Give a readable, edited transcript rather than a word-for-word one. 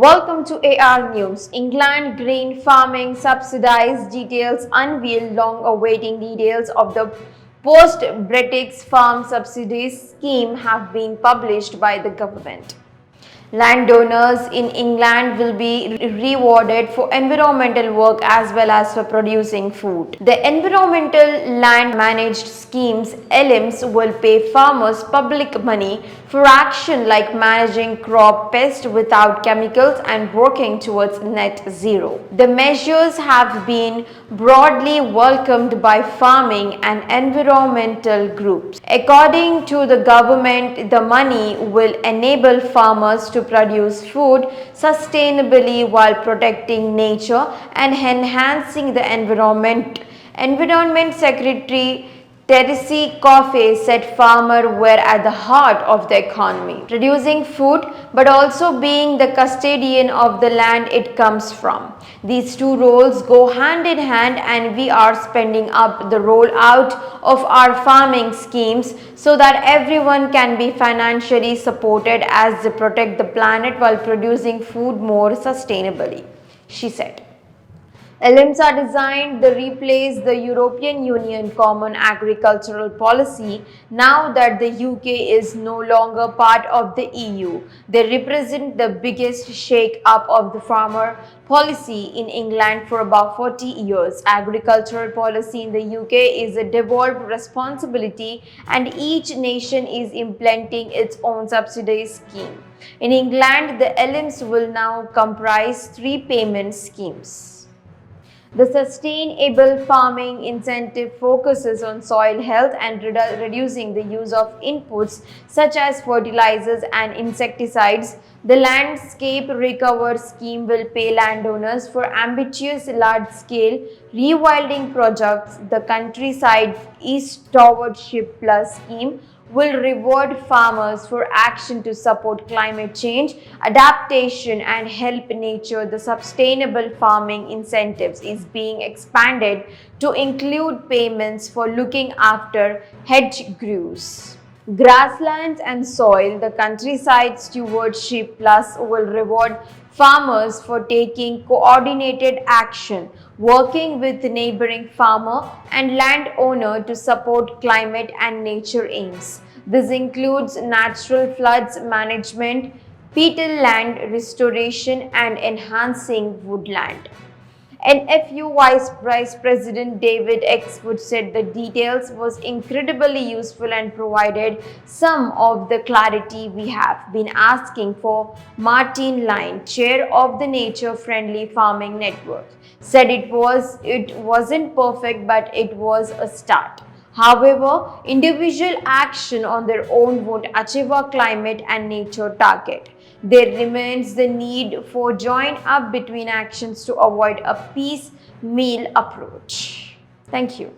Welcome to AR News. England grain farming subsidies details unveiled. Long-awaiting details of the post-Brexit farm subsidies scheme have been published by the government. Landowners in England will be rewarded for environmental work as well as for producing food. The Environmental Land Managed Schemes (ELMS) will pay farmers public money for action like managing crop pests without chemicals and working towards net zero. The measures have been broadly welcomed by farming and environmental groups. According to the government, the money will enable farmers to produce food sustainably while protecting nature and enhancing the environment. Environment Secretary Teresi Coffey said farmers were at the heart of the economy, producing food but also being the custodian of the land it comes from. These two roles go hand in hand, and we are speeding up the rollout of our farming schemes so that everyone can be financially supported as they protect the planet while producing food more sustainably, she said. ELMs are designed to replace the European Union Common Agricultural Policy now that the UK is no longer part of the EU. They represent the biggest shake-up of the farmer policy in England for about 40 years. Agricultural policy in the UK is a devolved responsibility, and each nation is implementing its own subsidy scheme. In England, the ELMs will now comprise three payment schemes. The Sustainable Farming Incentive focuses on soil health and reducing the use of inputs such as fertilizers and insecticides. The Landscape Recover Scheme will pay landowners for ambitious large-scale rewilding projects. The Countryside Stewardship Plus scheme will reward farmers for action to support climate change adaptation and help nature. The sustainable farming incentives is being expanded to include payments for looking after hedgerows, grasslands and soil. The Countryside Stewardship Plus will reward farmers for taking coordinated action, working with neighboring farmer and landowner to support climate and nature aims. This includes natural floods management, peatland restoration and enhancing woodland. NFU Vice President David Exwood said the details was incredibly useful and provided some of the clarity we have been asking for. Martin Lyon, chair of the Nature Friendly Farming Network, said it wasn't perfect, but it was a start. However, individual action on their own won't achieve our climate and nature target. There remains the need for join up between actions to avoid a piecemeal approach. Thank you.